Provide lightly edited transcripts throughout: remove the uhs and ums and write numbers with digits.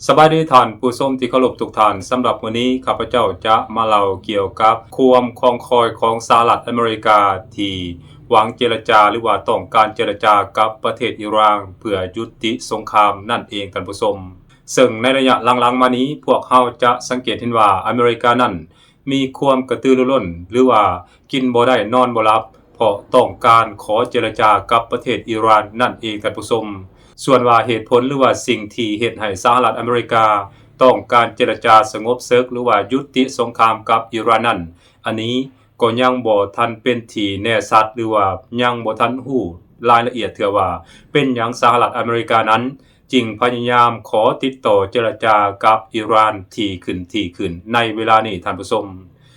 สบายดีท่านผู้ชมที่เคารพทุกท่านสำหรับมื้อนี้ข้าพเจ้าจะมาเล่าเกี่ยวกับความคองคอยของสหรัฐอเมริกาที่หวังเจรจาหรือว่าต้องการเจรจากับประเทศอิหร่านเพื่อยุติสงครามนั่นเองท่านผู้ชมซึ่งในระยะหลังๆมานี้พวกเราจะสังเกตเห็นว่าอเมริกานั้นมีความกระตือรือร้นหรือว่ากินบ่ได้นอนบ่หลับเพราะต้องการขอเจรจากับประเทศอิหร่านนั่นเองท่านผู้ชมส่วนว่าเหตุผลหรือว่าสิ่งที่เฮ็ดให้สหรัฐอเมริกาต้องการเจรจาสงบศึกหรือว่ายุติสงครามกับอิหร่านนั้นอันนี้ก็ยังบ่ทันเป็นที่แน่ชัดหรือว่ายังบ่ทันรู้รายละเอียดเทื่อว่าเป็นหยังสหรัฐอเมริกานั้นจึงพยายามขอติดต่อเจรจากับอิหร่านที่ขึ้นในเวลานี้ท่านผู้ชม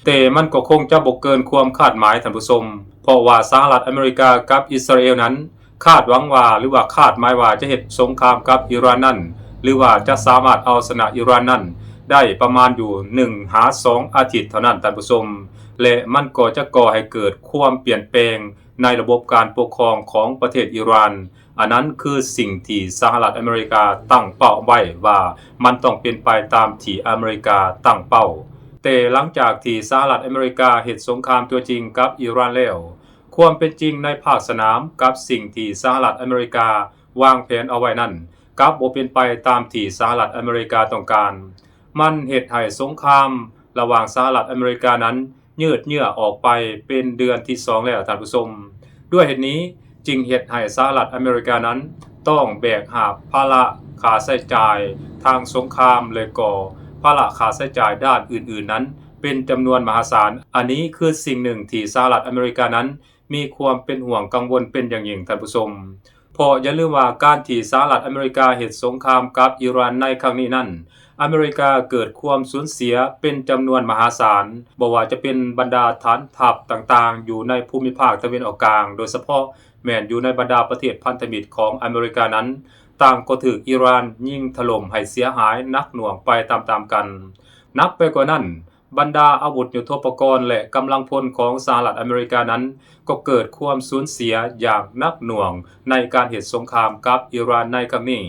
แต่มันก็คงจะบ่เกินความคาดหมายท่านผู้ชมเพราะว่าสหรัฐอเมริกากับอิสราเอลนั้นคาดหวังว่าหรือว่าคาดหมายว่าจะเฮ็ดสงครามกับอิหร่านนั้นหรือว่าจะสามารถเอาชนะอิหร่านนั้นได้ประมาณอยู่1 หา 2 อาทิตย์เท่านั้นท่านผู้ชมและมันก็จะก่อให้เกิดความเปลี่ยนแปลงในระบบการปกครองของประเทศอิหร่านอันนั้นคือสิ่งที่สหรัฐอเมริกาตั้งเป้าไว้ว่ามันต้องเป็นไปตามที่อเมริกาตั้งเป้าแต่หลังจากที่สหรัฐอเมริกาเฮ็ดสงครามตัวจริงกับอิหร่านแล้วความเป็นจริงในภาคสนามกับสิ่งที่สหรัฐอเมริกาวางแผนเอาไว้นั้นกลับบ่เป็นไปตามที่สหรัฐอเมริกาต้องการมันเฮ็ดให้สงครามระหว่างสหรัฐอเมริกานั้นยืดเยื้อออกไปเป็นเดือนที่2แล้วท่านผู้ชมด้วยเหตุนี้จึงเฮ็ดให้สหรัฐอเมริกานั้นต้องแบกหาบภาระค่าใช้จ่ายทางสงครามและก็ภาระค่าใช้จ่ายด้านอื่นๆนั้นเป็นจำนวนมหาศาลอันนี้คือสิ่งหนึ่งที่สหรัฐอเมริกานั้นมีความเป็นห่วงกังวลเป็นอย่างยิ่งท่านผู้ชมเพราะอย่าลืมว่าการที่สหรัฐอเมริกาเฮ็ดสงครามกับอิหร่านในครั้งนี้นั้นอเมริกาเกิดความสูญเสียเป็นจำนวนมหาศาลบ่ว่าจะเป็นบรรดาฐานทัพต่างๆอยู่ในภูมิภาคตะวันออกกลางโดยเฉพาะแม้นอยู่ในบรรดาประเทศพันธมิตรของอเมริกานั้นต่างก็ถูกอิหร่านยิงถล่มให้เสียหายหนักหน่วงไปตามๆกันนับไปกว่านั้นบรรดาอาวุธยุทโธปกรณ์และกำลังพลของสหรัฐอเมริกานั้นก็เกิดความสูญเสียอย่างหนักหน่วงในการเฮ็ดสงครามกับอิหร่านในครั้งนี้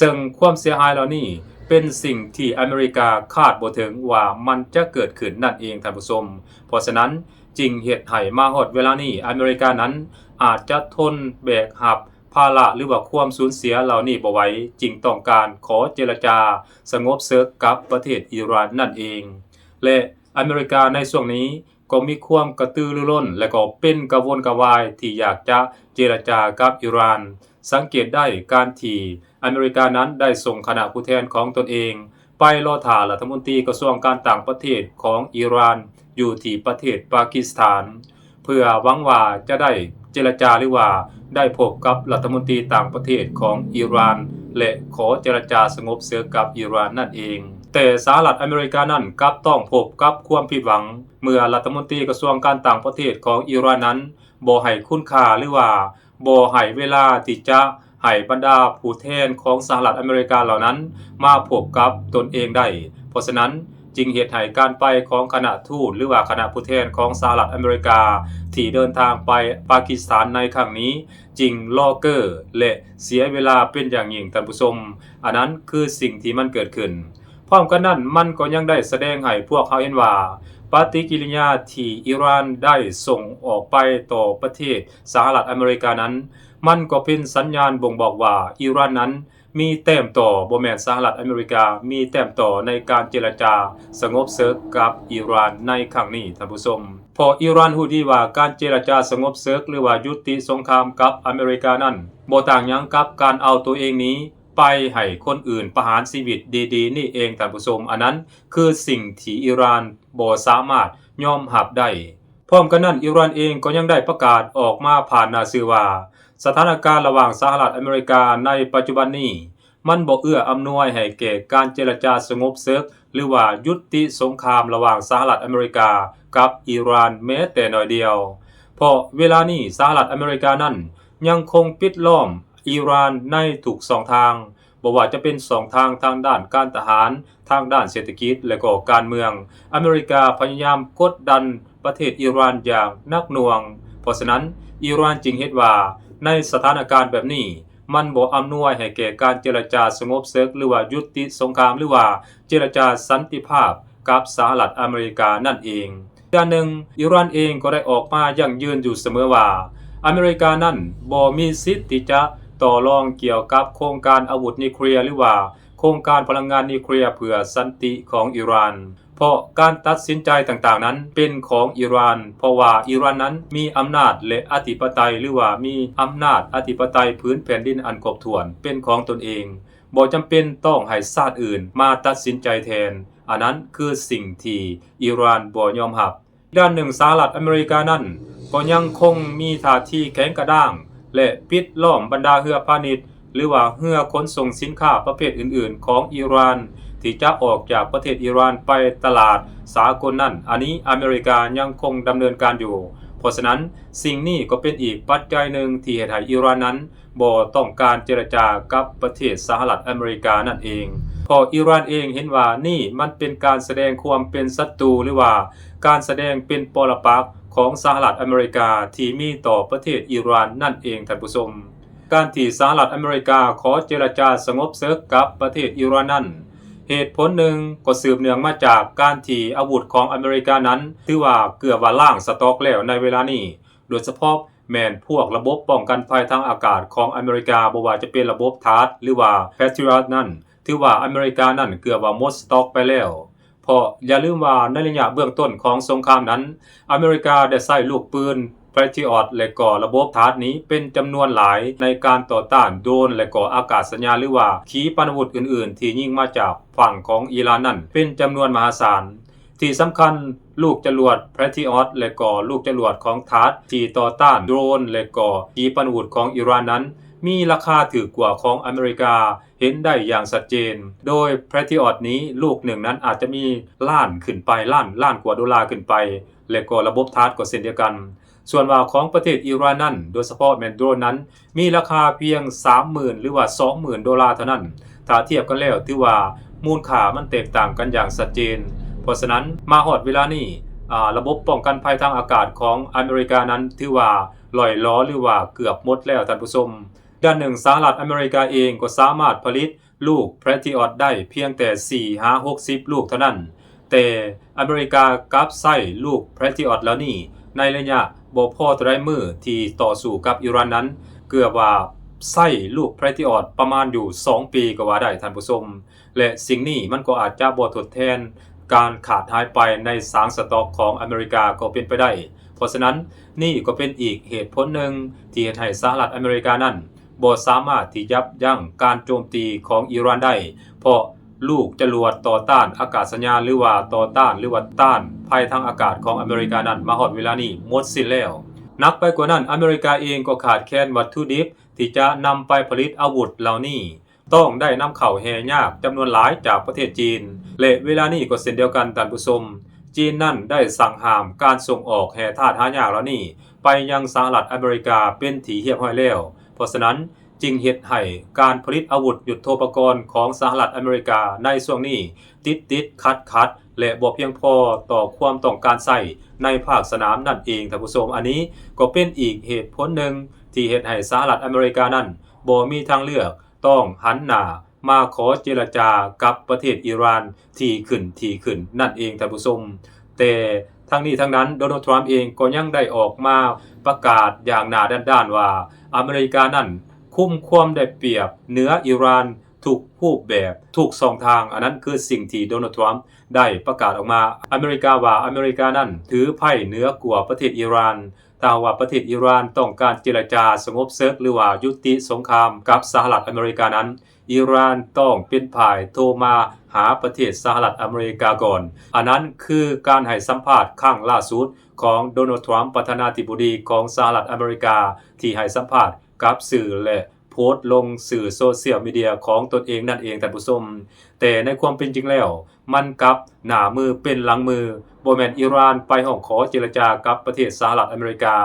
ซึ่งความเสียหายเหล่านี้เป็นสิ่งที่อเมริกาคาดบ่ถึงว่ามันจะเกิดขึ้นนั่นเองท่านผู้ชมเพราะฉะนั้นจึงเฮ็ดให้มาฮอดเวลานี้อเมริกานั้นอาจจะทนแบกรับภาระหรือว่าความสูญเสียเหล่านี้บ่ไหวจึงต้องการขอเจรจาสงบศึกกับประเทศอิหร่านนั่นเองและอเมริกาในช่วงนี้ก็มีความกระตือรือร้นและก็เป็นกระวนกระวายที่อยากจะเจรจากับอิหร่านสังเกตได้การที่อเมริกานั้นได้ส่งคณะผู้แทนของตนเองไปรอท่ารัฐมนตรีกระทรวงการต่างประเทศของอิหร่านอยู่ที่ประเทศปากีสถานเพื่อหวังว่าจะได้เจรจาหรือว่าได้พบกับรัฐมนตรีต่างประเทศของอิหร่านและขอเจรจาสงบศึกกับอิหร่านนั่นเองแต่สหรัฐอเมริกานั้นกลับต้องพบกับความผิดหวังเมื่อรัฐมนตรีกระทรวงการต่างประเทศของอิหร่านนั้นบ่ให้คุณค่าหรือว่าบ่ให้เวลาที่จะให้บรรดาผู้แทนของสหรัฐอเมริกาเหล่านั้นมาพบกับตนเองได้เพราะฉะนั้นจึงเหตุให้การไปของคณะทูตหรือว่าคณะผู้แทนของสหรัฐอเมริกาที่เดินทางไปปากีสถานในครั้งนี้จึงรอเกอร์และเสียเวลาเป็นอย่างยิ่งท่านผู้ชมอันนั้นคือสิ่งที่มันเกิดขึ้นพร้อมกันนั้นมันก็ยังได้แสดงให้พวกเขาเห็นว่าปฏิกิริยาที่อิหร่านได้ส่งออกไปต่อประเทศสหรัฐอเมริกานั้นมันก็เป็นสัญญาณบ่งบอกว่าอิหร่านนั้นมีแต้มต่อบ่แม่นสหรัฐอเมริกามีแต้มต่อในการเจรจาสงบศึกกับอิหร่านในครั้งนี้ท่านผู้ชมพออิหร่านรู้ดีว่าการเจรจาสงบศึกหรือว่ายุติสงครามกับอเมริกานั้นบ่ต่างหยังกับการเอาตัวเองนี้ไปให้คนอื่นประหารชีวิตดีๆนี่เองท่านผู้ชมอันนั้นคือสิ่งที่อิหร่านบ่สามารถยอมรับได้พร้อมกันนั้นอิหร่านเองก็ยังได้ประกาศออกมาผ่านหน้าสื่อว่าสถานการณ์ระหว่างสหรัฐอเมริกาในปัจจุบันนี้มันบ่เอื้ออำนวยให้แก่การเจรจาสงบศึกหรือว่ายุติสงครามระหว่างสหรัฐอเมริกากับอิหร่านแม้แต่น้อยเดียวเพราะเวลานี้สหรัฐอเมริกานั้นยังคงปิดล้อมอิหร่านในทุก2ทางบ่ว่าจะเป็น2ทางทางด้านการทหารทางด้านเศรษฐกิจและก็การเมืองอเมริกาพยายามกดดันประเทศอิหร่านอย่างหนักหน่วงเพราะฉะนั้นอิหร่านจึงเห็นว่าในสถานการณ์แบบนี้ มันบ่อำนวยให้แก่การเจรจาสงบศึกหรือว่ายุติสงครามหรือว่าเจรจาสันติภาพกับสหรัฐอเมริกานั่นเองด้านหนึ่งอิหร่านเองก็ได้ออกมายั่งยืนอยู่เสมอว่าอเมริกานั้นบ่มีสิทธิ์ที่จะต่อรองเกี่ยวกับโครงการอาวุธนิวเคลียร์หรือว่าโครงการพลังงานนิวเคลียร์เพื่อสันติของอิหร่านเพราะการตัดสินใจต่างๆนั้นเป็นของอิหร่านเพราะว่าอิหร่านนั้นมีอำนาจและอธิปไตยหรือว่ามีอำนาจอธิปไตยพื้นแผ่นดินอันครบถ้วนเป็นของตนเองบ่จำเป็นต้องให้ชาติอื่นมาตัดสินใจแทนอันนั้นคือสิ่งที่อิหร่านบ่ยอมรับด้านหนึ่งสหรัฐอเมริกานั้นก็ยังคงมีท่าทีแข็งกระด้างและปิดล้อมบรรดาเรือพาณิชย์หรือว่าเรือขนส่งสินค้าประเภทอื่นๆของอิหร่านที่จะออกจากประเทศอิหร่านไปตลาดสากลนั้นอันนี้อเมริกายังคงดำเนินการอยู่เพราะฉะนั้นสิ่งนี้ก็เป็นอีกปัจจัยหนึ่งที่เฮ็ดให้อิหร่านนั้นบ่ต้องการเจรจากับประเทศสหรัฐอเมริกานั่นเองพออิหร่านเองเห็นว่านี่มันเป็นการแสดงความเป็นศัตรูหรือว่าการแสดงเป็นปรปักษ์ของสหรัฐอเมริกาที่มีต่อประเทศอิหร่านนั่นเองท่านผู้ชมการที่สหรัฐอเมริกาขอเจรจาสงบศึกกับประเทศอิหร่านนั้นเหตุผลหนึ่งก็สืบเนื่องมาจากการที่อาวุธของอเมริกานั้นถือว่าเกือบว่าล่างสต็อกแล้วในเวลานี้โดยเฉพาะแม่นพวกระบบป้องกันภัยทางอากาศของอเมริกาบ่ว่าจะเป็นระบบทาร์ดหรือว่า Patriot นั้นถือว่าอเมริกานั้นเกือบว่าหมดสต็อกไปแล้วเพราะอย่าลืมว่าในระยะเบื้องต้นของสงครามนั้นอเมริกาได้ใช้ลูกปืนPatriot และก็ระบบทาร์ดนี้เป็นจำนวนหลายในการต่อต้านโดรนและก็อากาศยานหรือว่าขีปนาวุธอื่นๆที่ยิงมาจากฝั่งของอิหร่านนั้นเป็นจำนวนมหาศาลที่สำคัญลูกจรวด Patriot และก็ลูกจรวดของทาร์ดที่ต่อต้านโดรนและก็ขีปนาวุธของอิหร่านนั้นมีราคาถูกกว่าของอเมริกาเห็นได้อย่างชัดเจนโดย Patriot นี้ลูกหนึ่งนั้นอาจจะมีล้านขึ้นไปล้านกว่าดอลลาร์ขึ้นไปและก็ระบบทาร์ดก็เช่นเดียวกันส่วนว่าของประเทศอิหร่านนั้นโดยเฉพาะแมนโดรนนั้นมีราคาเพียง 30,000 หรือว่า 20,000 ดอลลาร์เท่านั้นถ้าเทียบกันแล้วถือว่ามูลค่ามันแตกต่างกันอย่างชัดเจนเพราะฉะนั้นมาฮอดเวลานี้ระบบป้องกันภัยทางอากาศของอเมริกานั้นถือว่าล่อยล้อหรือว่าเกือบหมดแล้วท่านผู้ชมด้านหนึ่งสหรัฐอเมริกาเองก็สามารถผลิตลูก Patriot ได้เพียงแต่ 4-60 ลูกเท่านั้นแต่อเมริกากับใช้ลูก Patriot แล้วนี่ในระยะบ่พอเท่าใดมื้อที่ต่อสู้กับอิหร่านนั้นเกือบว่าใช้ลูก Patriot ประมาณอยู่2 ปีก็ว่าได้ท่านผู้ชมและสิ่งนี้มันก็อาจจะบ่ทดแทนการขาดหายไปในสางสต็อกของอเมริกาก็เป็นไปได้เพราะฉะนั้นนี่ก็เป็นอีกเหตุผลหนึ่งที่เฮ็ดให้สหรัฐอเมริกานั้นบ่สามารถที่ยับยั้งการโจมตีของอิหร่านได้เพราะลูกจรวดต่อต้านอากาศยานหรือว่าต่อต้านหรือว่าต้านภัยทางอากาศของอเมริกานั้นมาฮอดเวลานี้หมดสิ้นแล้วนับไปกว่านั้นอเมริกาเองก็ขาดแคลนวัตถุดิบที่จะนำไปผลิตอาวุธเหล่านี้ต้องได้นำเข้าแห่ยากจำนวนหลายจากประเทศจีนและเวลานี้ก็เช่นเดียวกันท่านผู้ชมจีนนั่นได้สั่งห้ามการส่งออกแห่ธาตุหายากเหล่านี้ไปยังสหรัฐอเมริกาเป็นที่เรียบร้อยแล้วเพราะฉะนั้นจึงเฮ็ดให้การผลิตอาวุธยุทโธปกรณ์ของสหรัฐอเมริกาในช่วงนี้ติดขัดและบ่เพียงพอต่อความต้องการใช้ในภาคสนามนั่นเองท่านผู้ชมอันนี้ก็เป็นอีกเหตุผลหนึ่งที่เฮ็ดให้สหรัฐอเมริกานั้นบ่มีทางเลือกต้องหันหน้ามาขอเจรจากับประเทศอิหร่านที่ขึ้นนั่นเองท่านผู้ชมแต่ทั้งนี้ทั้งนั้นโดนัลด์ทรัมป์เองก็ยังได้ออกมาประกาศอย่างหน้าด้านว่าอเมริกานั้นคุ้มความได้เปรียบเหนืออิหร่านทุกรูปแบบทุกช่องทางอันนั้นคือสิ่งที่โดนัลด์ทรัมป์ได้ประกาศออกมาอเมริกาว่าอเมริกานั้นถือไพ่เหนือกว่าประเทศอิหร่านถ้าว่าประเทศอิหร่านต้องการเจรจาสงบศึกหรือว่ายุติสงครามกับสหรัฐอเมริกานั้นอิหร่านต้องเป็นฝ่ายโทรมาหาประเทศสหรัฐอเมริกาก่อนอันนั้นคือการให้สัมภาษณ์ครั้งล่าสุดของโดนัลด์ทรัมป์ประธานาธิบดีของสหรัฐอเมริกาที่ให้สัมภาษณ์กับสื่อและโพสต์ลงสื่อโซเชียลมีเดียของตนเองนั่นเองท่านผู้ชมแต่ในความเป็นจริงแล้วมันกลับหน้ามือเป็นหลังมือบ่แม่นอิหร่านไปห้องขอเจรจากับประเทศสหรัฐอเมริกา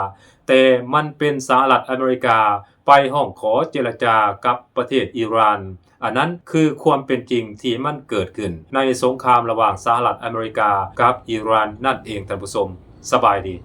แต่มันเป็นสหรัฐอเมริกาไปห้องขอเจรจากับประเทศอิหร่านอันนั้นคือความเป็นจริงที่มันเกิดขึ้นในสงครามระหว่างสหรัฐอเมริกากับอิหร่านนั่นเองท่านผู้ชมสบายดี